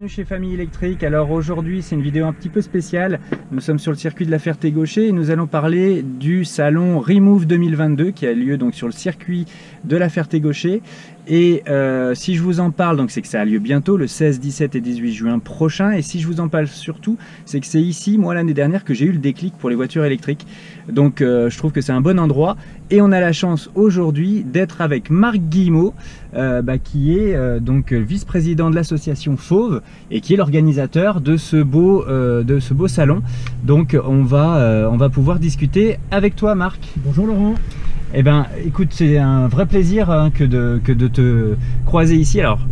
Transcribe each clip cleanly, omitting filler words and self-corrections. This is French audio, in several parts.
Bienvenue chez Famille Électrique. Alors aujourd'hui c'est une vidéo un petit peu spéciale. Nous sommes sur le circuit de la Ferté-Gaucher et nous allons parler du salon Remove 2022 qui a lieu donc sur le circuit de la Ferté-Gaucher. Et si je vous en parle, donc c'est que ça a lieu bientôt, le 16, 17 et 18 juin prochain. Et si je vous en parle surtout, c'est que c'est ici, moi l'année dernière, que j'ai eu le déclic pour les voitures électriques. Donc je trouve que c'est un bon endroit. Et on a la chance aujourd'hui d'être avec Marc Guillemot, qui est donc vice-président de l'association Fauve et qui est l'organisateur de ce beau salon. Donc on va pouvoir discuter avec toi, Marc. Bonjour Laurent. Eh ben, écoute, c'est un vrai plaisir que de te croiser ici. Alors,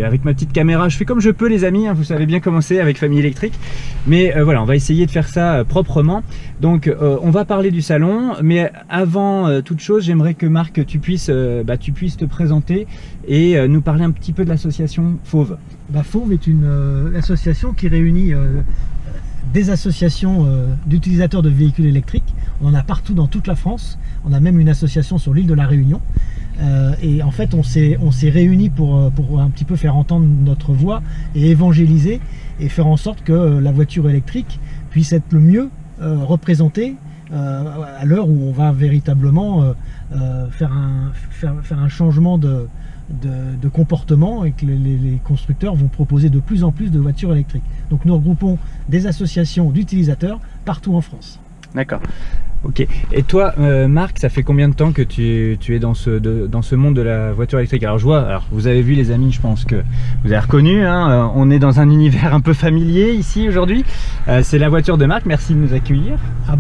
avec ma petite caméra, je fais comme je peux, les amis. Vous savez bien comment c'est avec Famille Électrique. Mais voilà, on va essayer de faire ça proprement. Donc, on va parler du salon. Mais avant toute chose, j'aimerais que Marc, tu puisses te présenter et nous parler un petit peu de l'association Fauve. Fauve est une association qui réunit des associations d'utilisateurs de véhicules électriques. On en a partout dans toute la France. On a même une association sur l'île de la Réunion. Et en fait, on s'est réunis pour un petit peu faire entendre notre voix et évangéliser et faire en sorte que la voiture électrique puisse être le mieux représentée à l'heure où on va véritablement faire un changement de comportement et que les constructeurs vont proposer de plus en plus de voitures électriques. Donc nous regroupons des associations d'utilisateurs partout en France. D'accord. Ok. Et toi, Marc, ça fait combien de temps que tu es dans ce monde de la voiture électrique? Alors je vois, vous avez vu les amis, je pense que vous avez reconnu, hein, on est dans un univers un peu familier ici aujourd'hui. C'est la voiture de Marc, merci de nous accueillir.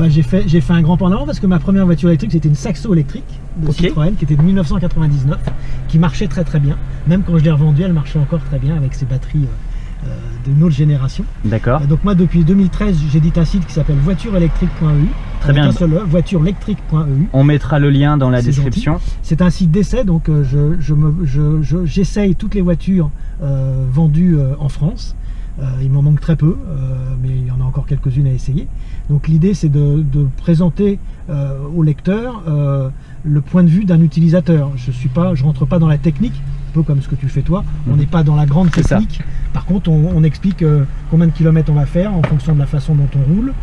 J'ai fait un grand pas en avant parce que ma première voiture électrique c'était une Saxo électrique de Citroën qui était de 1999, qui marchait très très bien. Même quand je l'ai revendue, elle marchait encore très bien avec ses batteries de notre génération. D'accord. Donc moi depuis 2013 j'édite un site qui s'appelle voitureelectrique.eu. Très bien. Voiturelectrique.eu. On mettra le lien dans la description. C'est un site d'essai, donc j'essaye toutes les voitures vendues en France. Il m'en manque très peu, mais il y en a encore quelques-unes à essayer. Donc l'idée c'est de présenter au lecteur le point de vue d'un utilisateur. Je rentre pas dans la technique, un peu comme ce que tu fais toi. On n'est pas dans la grande technique. Par contre, on explique combien de kilomètres on va faire en fonction de la façon dont on roule,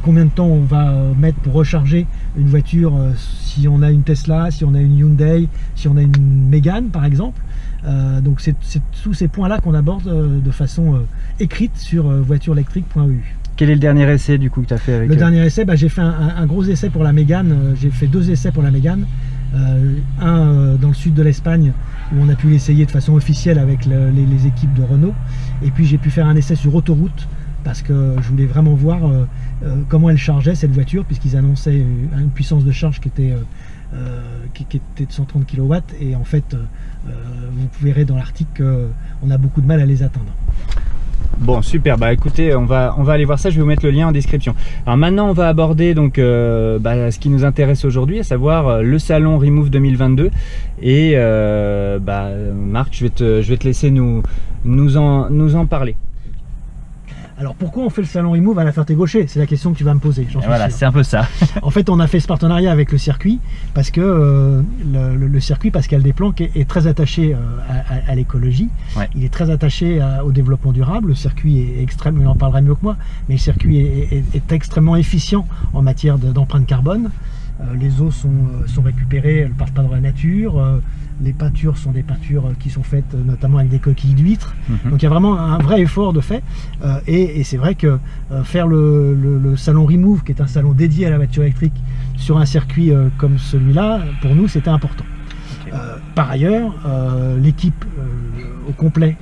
combien de temps on va mettre pour recharger une voiture, si on a une Tesla, si on a une Hyundai, si on a une Mégane par exemple. Donc c'est tous ces points-là qu'on aborde de façon écrite sur voiturelectrique.eu. Quel est le dernier essai du coup que tu as fait avec Le dernier essai, j'ai fait un gros essai pour la Mégane. J'ai fait 2 essais pour la Mégane. Un dans le sud de l'Espagne où on a pu l'essayer de façon officielle avec les équipes de Renault. Et puis j'ai pu faire un essai sur autoroute parce que je voulais vraiment voir comment elle chargeait cette voiture, puisqu'ils annonçaient une puissance de charge qui était de 130 kW. Et en fait, vous verrez dans l'article qu'on a beaucoup de mal à les atteindre. Bon, super, écoutez, on va aller voir ça, je vais vous mettre le lien en description. Alors maintenant on va aborder donc ce qui nous intéresse aujourd'hui, à savoir le salon Remove 2022. Et Marc, je vais te laisser nous en parler. Alors pourquoi on fait le salon Remove à la Ferté-Gaucher? C'est la question que tu vas me poser. Voilà, c'est un peu ça. En fait, on a fait ce partenariat avec le circuit parce que le circuit Pascal Desplanques est très attaché à l'écologie. Ouais. Il est très attaché au développement durable. Le circuit est extrêmement, il en parlera mieux que moi, mais le circuit est extrêmement efficient en matière d'empreinte carbone. Les eaux sont récupérées, elles ne partent pas dans la nature. Les peintures sont des peintures qui sont faites notamment avec des coquilles d'huîtres. Donc il y a vraiment un vrai effort de fait. Et c'est vrai que faire le salon Remove, qui est un salon dédié à la voiture électrique, sur un circuit comme celui-là, pour nous c'était important. Okay. Par ailleurs, l'équipe au complet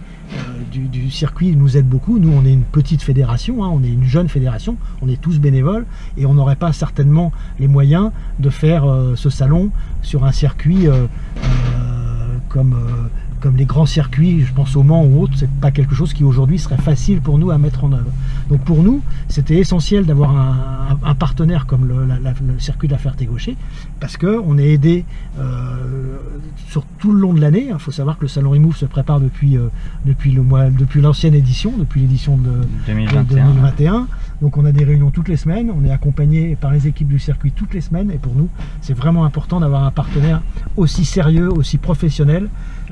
du circuit nous aide beaucoup. Nous on est une petite fédération, hein, on est une jeune fédération, on est tous bénévoles et on n'aurait pas certainement les moyens de faire ce salon sur un circuit comme les grands circuits, je pense au Mans ou autres. C'est pas quelque chose qui aujourd'hui serait facile pour nous à mettre en œuvre. Donc pour nous c'était essentiel d'avoir un partenaire comme le circuit de la Ferté-Gaucher, parce qu'on est aidé sur tout le long de l'année. Il faut savoir que le salon Remove se prépare depuis l'ancienne édition, depuis l'édition de 2021. Donc on a des réunions toutes les semaines, on est accompagné par les équipes du circuit toutes les semaines, et pour nous c'est vraiment important d'avoir un partenaire aussi sérieux, aussi professionnel.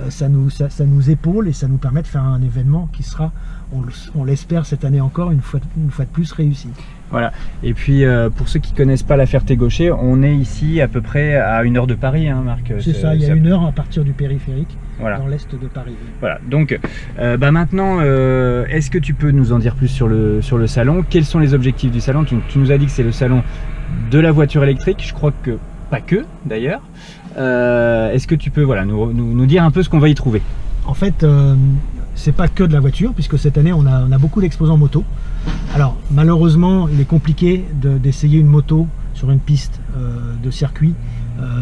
Ça nous nous épaule et ça nous permet de faire un événement qui sera, on l'espère cette année encore, une fois de plus réussi. Voilà, et puis pour ceux qui ne connaissent pas la Ferté-Gaucher, on est ici à peu près à 1 heure de Paris, hein, Marc. C'est ça, il y a 1 heure à partir du périphérique, voilà, dans l'est de Paris. Voilà, donc maintenant, est-ce que tu peux nous en dire plus sur le salon? Quels sont les objectifs du salon? Tu nous as dit que c'est le salon de la voiture électrique, je crois que pas que d'ailleurs. Est-ce que tu peux nous dire un peu ce qu'on va y trouver? En fait, c'est pas que de la voiture, puisque cette année on a beaucoup d'exposants moto. Alors malheureusement il est compliqué d'essayer une moto sur une piste de circuit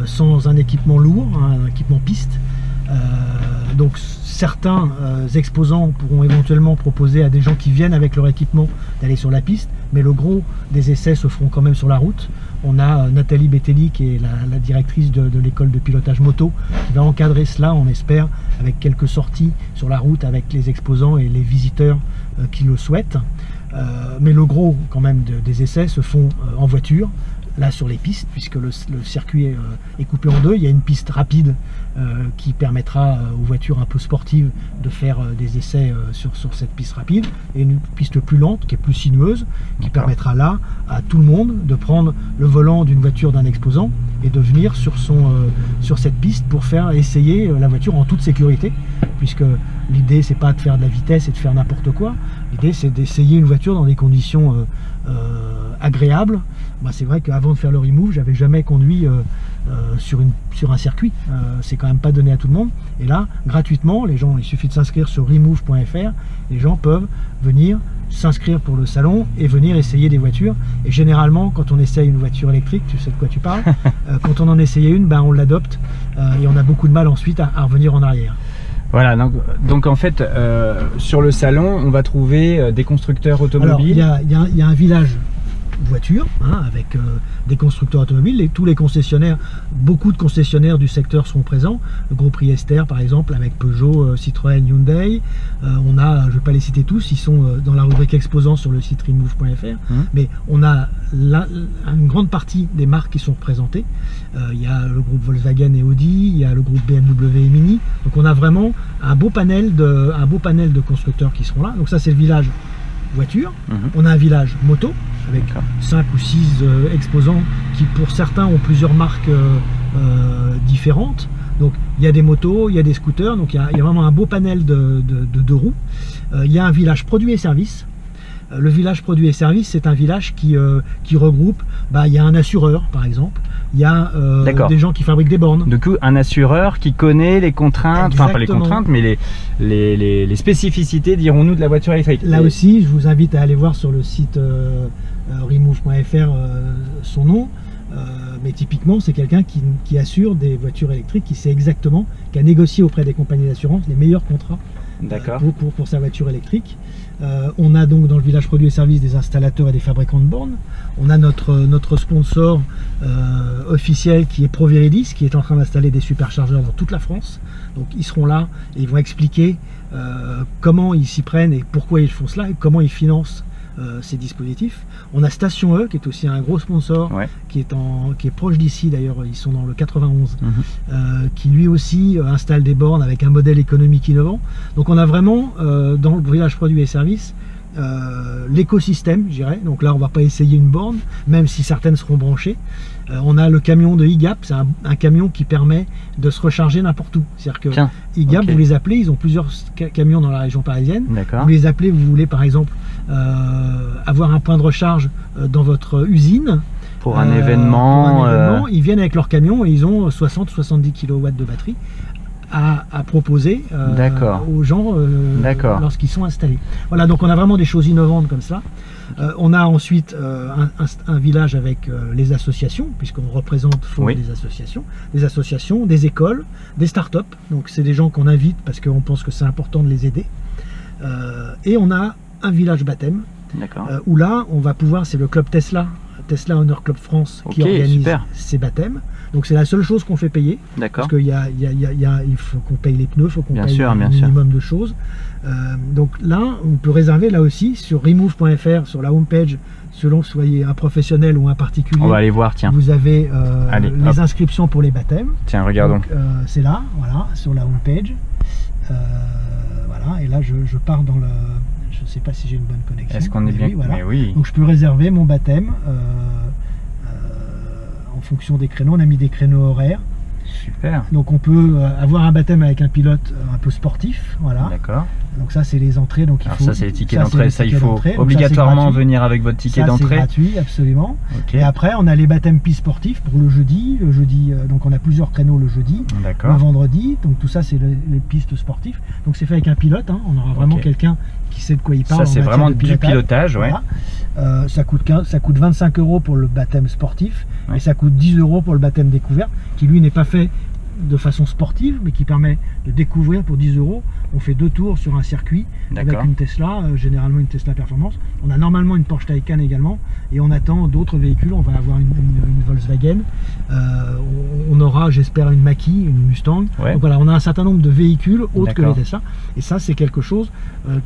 sans un équipement lourd, un équipement piste. Donc certains exposants pourront éventuellement proposer à des gens qui viennent avec leur équipement d'aller sur la piste, mais le gros des essais se feront quand même sur la route. On a Nathalie Bettelli, qui est la directrice de l'école de pilotage moto, qui va encadrer cela, on espère, avec quelques sorties sur la route avec les exposants et les visiteurs qui le souhaitent. Mais le gros quand même des essais se font en voiture, là sur les pistes, puisque le circuit est coupé en deux. Il y a une piste rapide qui permettra aux voitures un peu sportives de faire des essais sur cette piste rapide, et une piste plus lente qui est plus sinueuse, qui permettra là à tout le monde de prendre le volant d'une voiture d'un exposant et de venir sur cette piste pour faire essayer la voiture en toute sécurité, puisque l'idée c'est pas de faire de la vitesse et de faire n'importe quoi. L'idée c'est d'essayer une voiture dans des conditions agréables. Moi, c'est vrai qu'avant de faire le remove, j'avais jamais conduit sur un circuit. C'est quand même pas donné à tout le monde. Et là, gratuitement, les gens, il suffit de s'inscrire sur remove.fr. Les gens peuvent venir s'inscrire pour le salon et venir essayer des voitures. Et généralement, quand on essaye une voiture électrique, tu sais de quoi tu parles, quand on en essayait une, on l'adopte et on a beaucoup de mal ensuite à revenir en arrière. Voilà, donc en fait, sur le salon, on va trouver des constructeurs automobiles. Alors, il y a un village voiture, avec des constructeurs automobiles, et tous les concessionnaires, beaucoup de concessionnaires du secteur seront présents. Le groupe Riester par exemple, avec Peugeot, Citroën, Hyundai. On a, je ne vais pas les citer tous, ils sont dans la rubrique exposants sur le site remove.fr, mais on a une grande partie des marques qui sont représentées. Il y a le groupe Volkswagen et Audi, il y a le groupe BMW et Mini. Donc on a vraiment un beau panel de constructeurs qui seront là. Donc ça c'est le village voiture. On a un village moto avec 5 ou 6 exposants qui pour certains ont plusieurs marques différentes. Donc il y a des motos, il y a des scooters, donc il y a vraiment un beau panel de roues. Il y a un village produits et services. Le village produits et services, c'est un village qui regroupe, il y a un assureur par exemple, il y a des gens qui fabriquent des bornes. Du coup, un assureur qui connaît les contraintes, enfin pas les contraintes, mais les spécificités, dirons-nous, de la voiture électrique. Là aussi, je vous invite à aller voir sur le site remove.fr son nom. Mais typiquement, c'est quelqu'un qui assure des voitures électriques, qui sait exactement, qui a négocié auprès des compagnies d'assurance les meilleurs contrats pour sa voiture électrique. On a donc dans le village produits et services des installateurs et des fabricants de bornes. On a notre sponsor officiel qui est ProVeridis, qui est en train d'installer des superchargeurs dans toute la France. Donc ils seront là et ils vont expliquer comment ils s'y prennent et pourquoi ils font cela et comment ils financent ces dispositifs. On a Station E qui est aussi un gros sponsor, qui est proche d'ici d'ailleurs, ils sont dans le 91, qui lui aussi installe des bornes avec un modèle économique innovant. Donc on a vraiment dans le village produits et services l'écosystème, je dirais. Donc là on va pas essayer une borne, même si certaines seront branchées. On a le camion de IGAP, c'est un camion qui permet de se recharger n'importe où. C'est-à-dire que IGAP, vous les appelez, ils ont plusieurs camions dans la région parisienne. Vous les appelez, vous voulez par exemple avoir un point de recharge dans votre usine. Pour un événement, ils viennent avec leur camion et ils ont 60-70 kW de batterie à proposer aux gens lorsqu'ils sont installés. Voilà, donc on a vraiment des choses innovantes comme ça. On a ensuite un village avec les associations, puisqu'on représente des associations, des écoles, des startups. Donc c'est des gens qu'on invite parce qu'on pense que c'est important de les aider. Et on a un village baptême, où là on va pouvoir, c'est le club Tesla Honor Club France qui organise ces baptêmes. Donc c'est la seule chose qu'on fait payer, parce qu'il il faut qu'on paye les pneus, il faut qu'on paye un minimum de choses. Donc là, on peut réserver là aussi sur remove.fr, sur la homepage, selon que vous soyez un professionnel ou un particulier. On va aller voir, tiens. Vous avez Allez, les inscriptions pour les baptêmes. Tiens, regardons. C'est là, voilà, sur la home page. Voilà, et là je pars dans le... Je ne sais pas si j'ai une bonne connexion. Est-ce qu'on est bien? Oui, voilà. Mais oui. Donc je peux réserver mon baptême en fonction des créneaux. On a mis des créneaux horaires. Super. Donc on peut avoir un baptême avec un pilote un peu sportif, voilà. D'accord. Donc ça c'est les entrées. Donc alors ça c'est les tickets d'entrée, ça il faut obligatoirement venir avec votre ticket d'entrée. C'est gratuit, absolument. Okay. Et après on a les baptêmes pistes sportifs pour le jeudi. Donc on a plusieurs créneaux le jeudi, le vendredi. Donc tout ça c'est les pistes sportives. Donc c'est fait avec un pilote, hein. On aura vraiment quelqu'un qui sait de quoi il parle. Ça c'est vraiment du pilotage, ouais. Voilà. Ça coûte 25 € pour le baptême sportif, et ça coûte 10 € pour le baptême découverte, qui lui n'est pas fait de façon sportive, mais qui permet de découvrir pour 10 €. On fait 2 tours sur un circuit avec une Tesla, généralement une Tesla Performance. On a normalement une Porsche Taycan également, et on attend d'autres véhicules. On va avoir une Volkswagen, on aura, j'espère, une Mach-E, une Mustang. Ouais. Donc voilà, on a un certain nombre de véhicules autres que les Tesla, et ça c'est quelque chose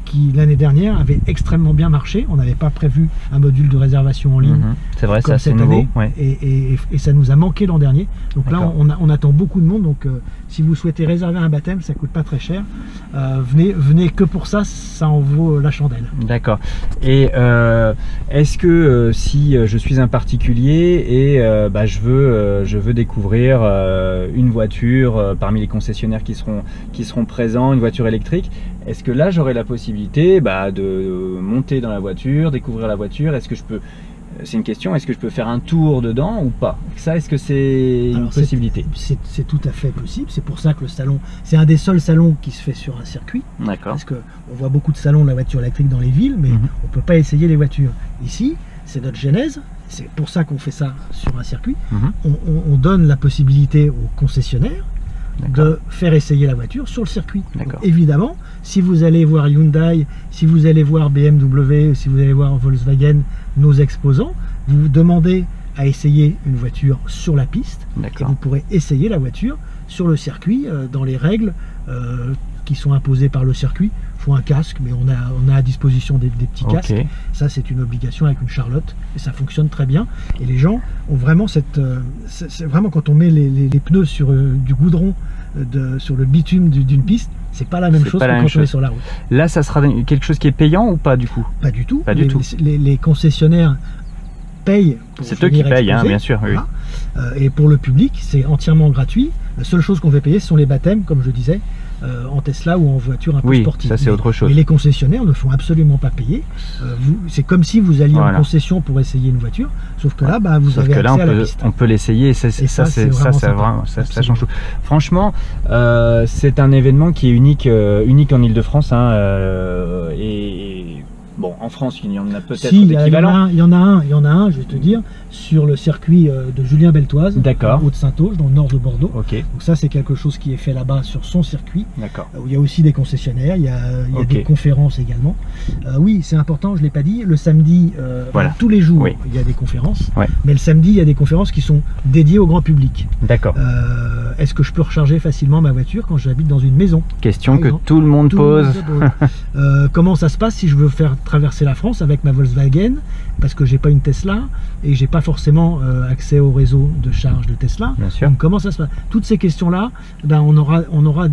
qui l'année dernière avait extrêmement bien marché. On n'avait pas prévu un module de réservation en ligne. C'est vrai, ça c'est nouveau. Ouais. Et ça nous a manqué l'an dernier. Donc là on attend beaucoup de monde. Donc si vous souhaitez réserver un baptême, ça coûte pas très cher. Venez que pour ça, ça en vaut la chandelle. D'accord. Et est-ce que si je suis un particulier et je veux découvrir une voiture parmi les concessionnaires qui seront présents, une voiture électrique, est-ce que là j'aurai la possibilité de monter dans la voiture, découvrir la voiture? Est-ce que je peux... C'est une question, est-ce que je peux faire un tour dedans ou pas? Ça, est-ce que c'est une possibilité? C'est tout à fait possible. C'est pour ça que le salon, c'est un des seuls salons qui se fait sur un circuit. D'accord. Parce qu'on voit beaucoup de salons de la voiture électrique dans les villes, mais on ne peut pas essayer les voitures. Ici, c'est notre genèse. C'est pour ça qu'on fait ça sur un circuit. On donne la possibilité aux concessionnaires de faire essayer la voiture sur le circuit. Donc, évidemment, si vous allez voir Hyundai, si vous allez voir BMW, si vous allez voir Volkswagen, nos exposants, vous vous demandez à essayer une voiture sur la piste, et vous pourrez essayer la voiture sur le circuit dans les règles qui sont imposées par le circuit. Il faut un casque, mais on a à disposition des petits casques. Ça, c'est une obligation avec une Charlotte, et ça fonctionne très bien. Et les gens ont vraiment c'est vraiment quand on met les pneus sur du goudron, sur le bitume d'une piste, c'est pas la même chose que quand on est sur la route. Là, ça sera quelque chose qui est payant ou pas du coup? Pas du tout. Pas du tout. Les concessionnaires payent. C'est eux qui payent, hein, bien sûr. Voilà. Oui. Et pour le public, c'est entièrement gratuit. La seule chose qu'on fait payer, ce sont les baptêmes, comme je disais, en Tesla ou en voiture un peu sportive. Ça c'est autre chose. Et les concessionnaires ne font absolument pas payer. C'est comme si vous alliez en concession pour essayer une voiture, sauf que là, vous avez accès à la piste. On peut l'essayer, et ça change tout. Franchement, c'est un événement qui est unique en Ile-de-France, hein, et bon, en France, il y en a peut-être d'équivalent. Il y en a un, je vais te dire, sur le circuit de Julien Beltoise, en Haute-Saint-Auge, dans le nord de Bordeaux. Donc ça, c'est quelque chose qui est fait là-bas sur son circuit. Où il y a aussi des concessionnaires, il y a des conférences également. Oui, c'est important, je ne l'ai pas dit, le samedi, tous les jours, il y a des conférences, mais le samedi, il y a des conférences qui sont dédiées au grand public. Est-ce que je peux recharger facilement ma voiture quand j'habite dans une maison? Question que tout le monde pose. Comment ça se passe si je veux faire traverser la France avec ma Volkswagen, parce que j'ai pas une Tesla et j'ai pas forcément accès au réseau de charge de Tesla? Donc comment ça se passe? Toutes ces questions là, on aura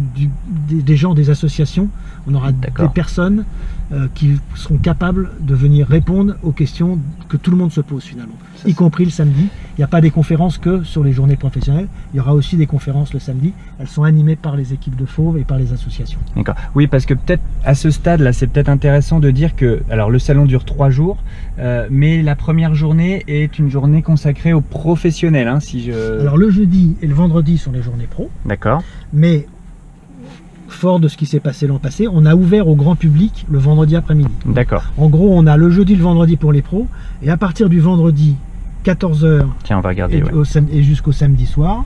des gens, des associations, on aura des personnes qui seront capables de venir répondre aux questions que tout le monde se pose finalement, y compris le samedi. Il n'y a pas des conférences que sur les journées professionnelles, il y aura aussi des conférences le samedi. Elles sont animées par les équipes de Fauve et par les associations. D'accord. Oui, parce que peut-être à ce stade là, c'est peut-être intéressant de dire que alors le salon dure 3 jours, mais la première journée est une journée consacrée aux professionnels, hein, Alors le jeudi et le vendredi sont les journées pro. D'accord. Mais fort de ce qui s'est passé l'an passé, on a ouvert au grand public le vendredi après-midi. D'accord. En gros, on a le jeudi, le vendredi pour les pros, et à partir du vendredi 14 h on va regarder, et jusqu'au samedi soir,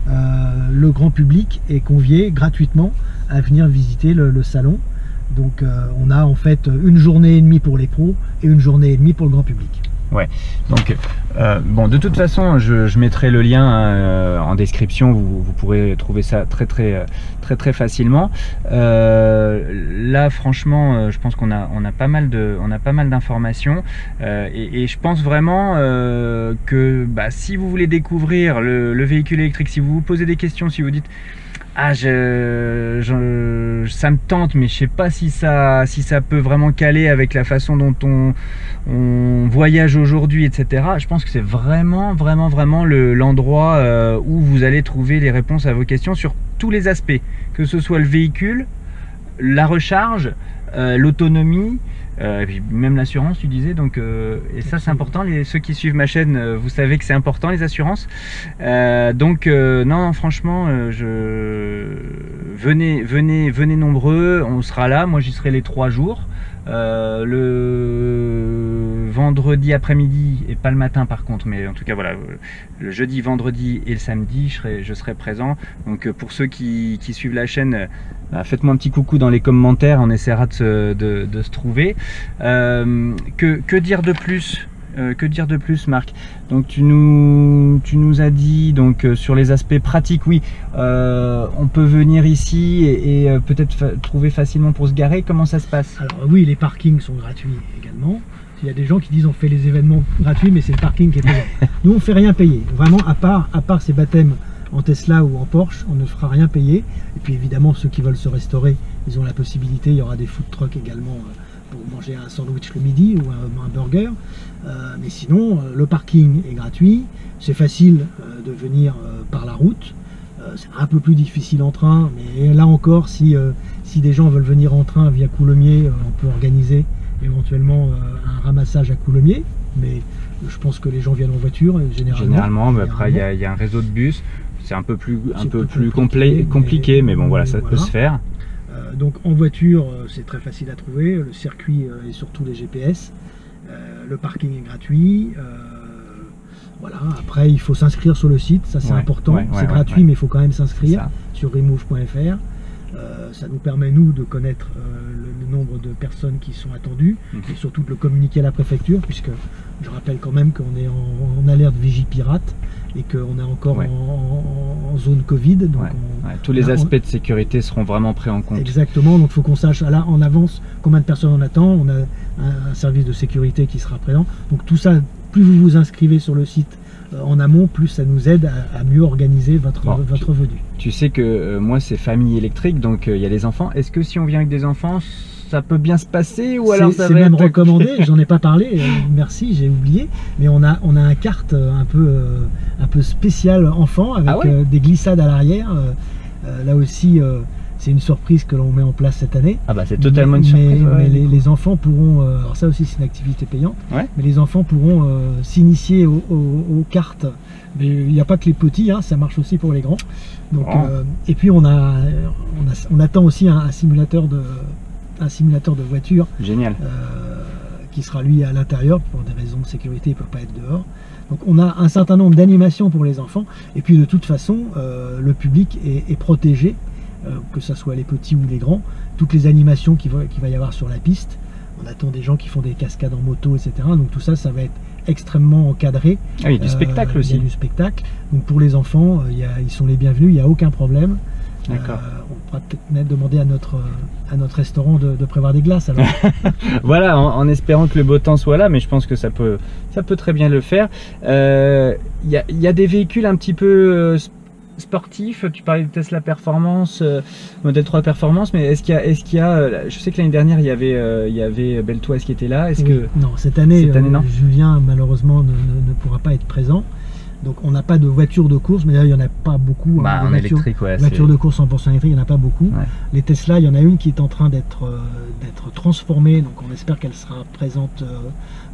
le grand public est convié gratuitement à venir visiter le salon. Donc on a en fait une journée et demie pour les pros et une journée et demie pour le grand public. Ouais, donc bon, de toute façon, je mettrai le lien en description, vous pourrez trouver ça très facilement. Là, franchement, je pense qu'on a pas mal d'informations et je pense vraiment que si vous voulez découvrir le véhicule électrique, si vous vous posez des questions, si vous dites ah, ça me tente, mais je sais pas si ça peut vraiment caler avec la façon dont on voyage aujourd'hui, etc. Je pense que c'est vraiment l'endroit où vous allez trouver les réponses à vos questions sur tous les aspects, que ce soit le véhicule, la recharge, l'autonomie, et puis même l'assurance, tu disais, donc et ça c'est important, ceux qui suivent ma chaîne, vous savez que c'est important, les assurances, donc non, franchement, venez nombreux, on sera là, moi j'y serai les 3 jours, le vendredi après-midi, et pas le matin par contre, mais en tout cas voilà, le jeudi, vendredi et le samedi, je serai présent. Donc pour ceux qui suivent la chaîne, faites-moi un petit coucou dans les commentaires, on essaiera de se trouver. Que dire de plus? Que dire de plus, Marc? Donc tu nous as dit donc sur les aspects pratiques, oui, on peut venir ici et peut-être trouver facilement pour se garer. Comment ça se passe? Alors oui, les parkings sont gratuits également. Il y a des gens qui disent on fait les événements gratuits, mais c'est le parking qui est payant. Nous on fait rien payer, vraiment, à part ces baptêmes en Tesla ou en Porsche, on ne fera rien payer. Et puis évidemment, ceux qui veulent se restaurer, ils ont la possibilité, il y aura des food trucks également pour manger un sandwich le midi ou un burger. Mais sinon, le parking est gratuit, c'est facile de venir par la route. C'est un peu plus difficile en train, mais là encore, si des gens veulent venir en train via Coulommiers, on peut organiser éventuellement un ramassage à Coulommiers, mais je pense que les gens viennent en voiture généralement. Mais après, il y a un réseau de bus, c'est un peu plus compliqué, mais bon, voilà, ça peut se faire. Donc en voiture, c'est très facile à trouver, le circuit est sur tous les GPS, le parking est gratuit. Voilà, après il faut s'inscrire sur le site, ça c'est important, c'est gratuit mais il faut quand même s'inscrire sur remove.fr. Ça nous permet nous de connaître le nombre de personnes qui sont attendues et surtout de le communiquer à la préfecture, puisque je rappelle quand même qu'on est en alerte Vigipirate et qu'on est encore en zone Covid. Donc tous les aspects de sécurité seront vraiment pris en compte. Exactement, donc il faut qu'on sache là en avance combien de personnes on attend. On a un service de sécurité qui sera présent. Donc tout ça, plus vous vous inscrivez sur le site en amont, plus ça nous aide à mieux organiser votre venue. Tu sais que moi c'est famille électrique, donc il y a les enfants. Est-ce que si on vient avec des enfants, ça peut bien se passer, ou alors ça va même recommandé? J'en ai pas parlé, merci, j'ai oublié, mais on a un kart un peu spécial enfant avec des glissades à l'arrière. Là aussi c'est une surprise que l'on met en place cette année. Ah bah c'est totalement une surprise. Mais les enfants pourront, alors ça aussi c'est une activité payante, mais les enfants pourront s'initier aux cartes. Mais il n'y a pas que les petits, ça marche aussi pour les grands. Donc, et puis on attend aussi un simulateur de voiture. Génial. Qui sera lui à l'intérieur, pour des raisons de sécurité, il ne peut pas être dehors. Donc on a un certain nombre d'animations pour les enfants, et puis de toute façon le public est protégé, que ce soit les petits ou les grands. Toutes les animations qu'il va y avoir sur la piste, on attend des gens qui font des cascades en moto, etc. Donc tout ça, ça va être extrêmement encadré. Ah, il y a du spectacle aussi. Il y a du spectacle. Donc pour les enfants, ils sont les bienvenus, il n'y a aucun problème. D'accord. On pourra peut-être demander à notre restaurant de prévoir des glaces alors. Voilà, en espérant que le beau temps soit là, mais je pense que ça peut très bien le faire. Il y a des véhicules un petit peu sportifs. Tu parlais de Tesla Performance, Model 3 Performance, mais est-ce qu'il y a je sais que l'année dernière il y avait Beltoise qui était là. Non, cette année non. Julien malheureusement ne pourra pas être présent. Donc on n'a pas de voiture de course, mais d'ailleurs il n'y en a pas beaucoup. En électrique, voiture de course 100% électrique, il n'y en a pas beaucoup. Les Tesla, il y en a une qui est en train d'être transformée, donc on espère qu'elle sera présente.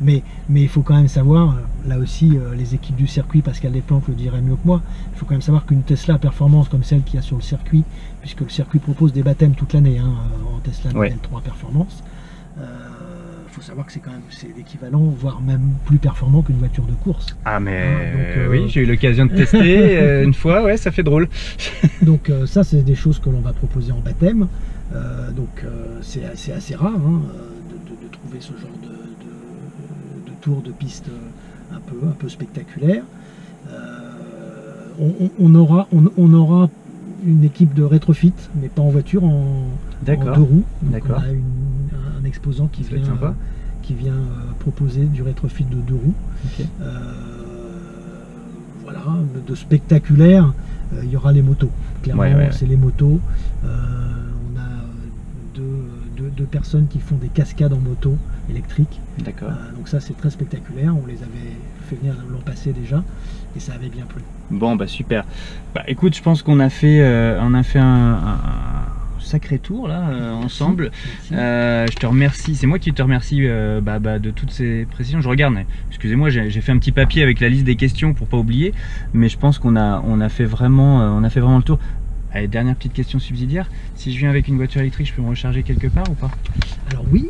Mais il faut quand même savoir, là aussi les équipes du circuit, Pascal Desplanques le dirait mieux que moi, il faut quand même savoir qu'une Tesla Performance comme celle qu'il y a sur le circuit, puisque le circuit propose des baptêmes toute l'année en Tesla Model 3 Performance. Il faut savoir que c'est l'équivalent, voire même plus performant qu'une voiture de course. Ah mais donc, oui, j'ai eu l'occasion de tester une fois, ça fait drôle. Donc ça c'est des choses que l'on va proposer en baptême. Donc c'est assez rare de trouver ce genre de tours de piste un peu spectaculaires. On aura une équipe de rétrofit, mais pas en voiture, en 2 roues. Donc on a un exposant qui vient proposer du rétrofit de 2 roues. Okay. Voilà, de spectaculaire, il y aura les motos. Clairement, c'est les motos. On a deux personnes qui font des cascades en moto électrique. D'accord. Donc ça, c'est très spectaculaire. On les avait fait venir l'an passé déjà et ça avait bien plu. Bon, bah super. Bah écoute, je pense qu'on a fait, un sacré tour là ensemble. Merci. Je te remercie, c'est moi qui te remercie de toutes ces précisions. Je regarde, excusez-moi, j'ai fait un petit papier avec la liste des questions pour pas oublier, mais je pense qu'on a fait vraiment le tour. Allez, dernière petite question subsidiaire, si je viens avec une voiture électrique, je peux me recharger quelque part ou pas? Alors oui,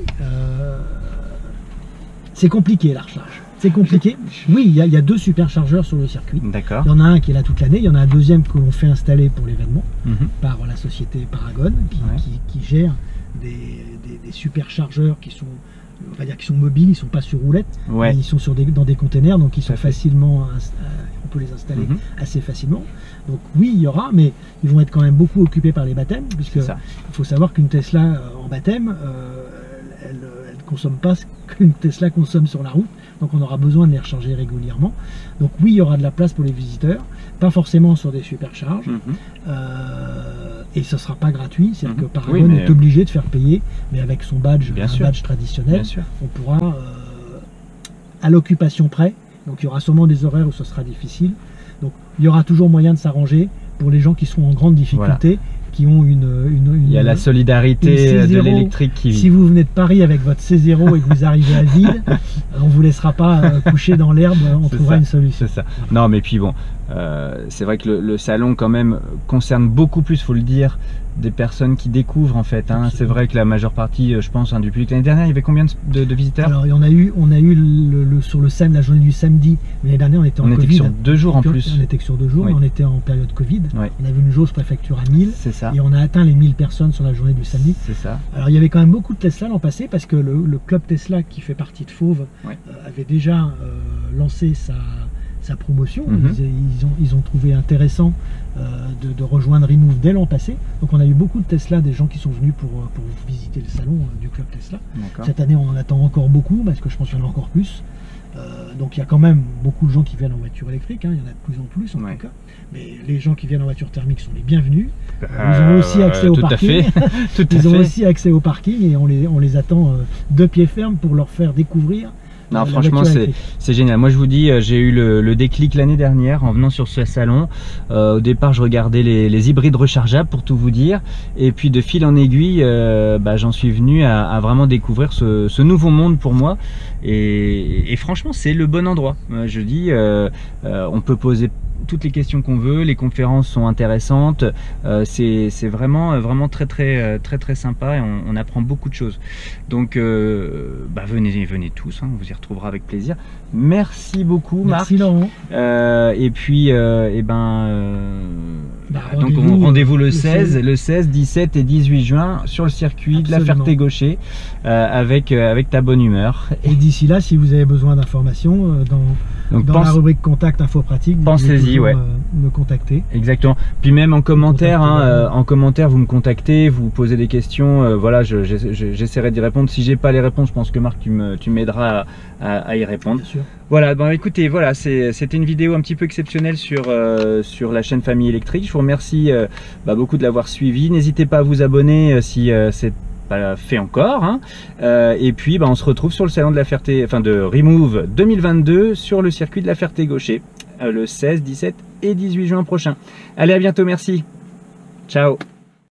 c'est compliqué la recharge. C'est compliqué. Oui, il y a 2 superchargeurs sur le circuit. D'accord. Il y en a un qui est là toute l'année, il y en a un deuxième que l'on fait installer pour l'événement par la société Paragon qui gère des superchargeurs qui sont, on va dire, qui sont mobiles, ils ne sont pas sur roulette, mais ils sont dans des containers, donc ils sont facilement, on peut les installer assez facilement. Donc oui, il y aura, mais ils vont être quand même beaucoup occupés par les baptêmes, puisque il faut savoir qu'une Tesla en baptême, elle ne consomme pas ce qu'une Tesla consomme sur la route. Donc on aura besoin de les recharger régulièrement. Donc oui, il y aura de la place pour les visiteurs, pas forcément sur des supercharges, et ce ne sera pas gratuit, c'est-à-dire que Paragon est obligé de faire payer, mais avec son badge, badge traditionnel, on pourra, à l'occupation près, donc il y aura sûrement des horaires où ce sera difficile, donc il y aura toujours moyen de s'arranger pour les gens qui sont en grande difficulté, qui ont il y a la solidarité de l'électrique qui vit. Si vous venez de Paris avec votre C0 et que vous arrivez à vide, on ne vous laissera pas coucher dans l'herbe, on trouvera une solution. C'est ça. Non mais puis bon, c'est vrai que le salon quand même concerne beaucoup plus, faut le dire, des personnes qui découvrent en fait. C'est vrai que la majeure partie, je pense, du public. L'année dernière, il y avait combien de visiteurs? Alors on a eu sur le samedi, la journée du samedi, mais l'année dernière on était en Covid. On était sur 2 jours en plus. On était que sur 2 jours, mais on était en période Covid. On avait une jauge préfecture à 1000. C'est ça. Et on a atteint les 1000 personnes sur la journée du samedi. C'est ça. Alors il y avait quand même beaucoup de Tesla l'an passé, parce que le club Tesla qui fait partie de Fauve avait déjà lancé sa promotion. Ils ont trouvé intéressant de rejoindre Remove dès l'an passé. Donc on a eu beaucoup de Tesla, des gens qui sont venus pour visiter le salon du club Tesla. Cette année on en attend encore beaucoup, parce que je pense qu'il y en a encore plus. Donc il y a quand même beaucoup de gens qui viennent en voiture électrique, il y en a de plus en plus en tout cas. Mais les gens qui viennent en voiture thermique sont les bienvenus. Ils ont aussi accès au parking. Ils ont aussi accès au parking et on les attend de pied ferme pour leur faire découvrir. Non, franchement, c'est génial. Moi, je vous dis, j'ai eu le déclic l'année dernière en venant sur ce salon. Au départ, je regardais les hybrides rechargeables, pour tout vous dire. Et puis, de fil en aiguille, j'en suis venu à vraiment découvrir ce nouveau monde pour moi. Et franchement, c'est le bon endroit. Je dis, on peut poser toutes les questions qu'on veut, les conférences sont intéressantes, c'est vraiment très sympa et on apprend beaucoup de choses. Donc venez tous, on vous y retrouvera avec plaisir. Merci beaucoup Marc. Merci Laurent. Et puis donc rendez-vous le 16, 17 et 18 juin sur le circuit de la Ferté-Gaucher avec ta bonne humeur. Et d'ici là, si vous avez besoin d'informations dans la rubrique contact info pratique, pensez-y, me contacter. Exactement. Puis même en commentaire, vous me contactez, vous posez des questions. Voilà, j'essaierai d'y répondre. Si j'ai pas les réponses, je pense que Marc, tu m'aideras à y répondre. Bien sûr. Voilà, écoutez, voilà, c'était une vidéo un petit peu exceptionnelle sur la chaîne Famille Électrique. Je vous remercie beaucoup de l'avoir suivi. N'hésitez pas à vous abonner si c'est pas fait encore. Et puis on se retrouve sur le salon de la Ferté, de Remove 2022 sur le circuit de la Ferté-Gaucher le 16, 17 et 18 juin prochain. Allez, à bientôt, merci. Ciao.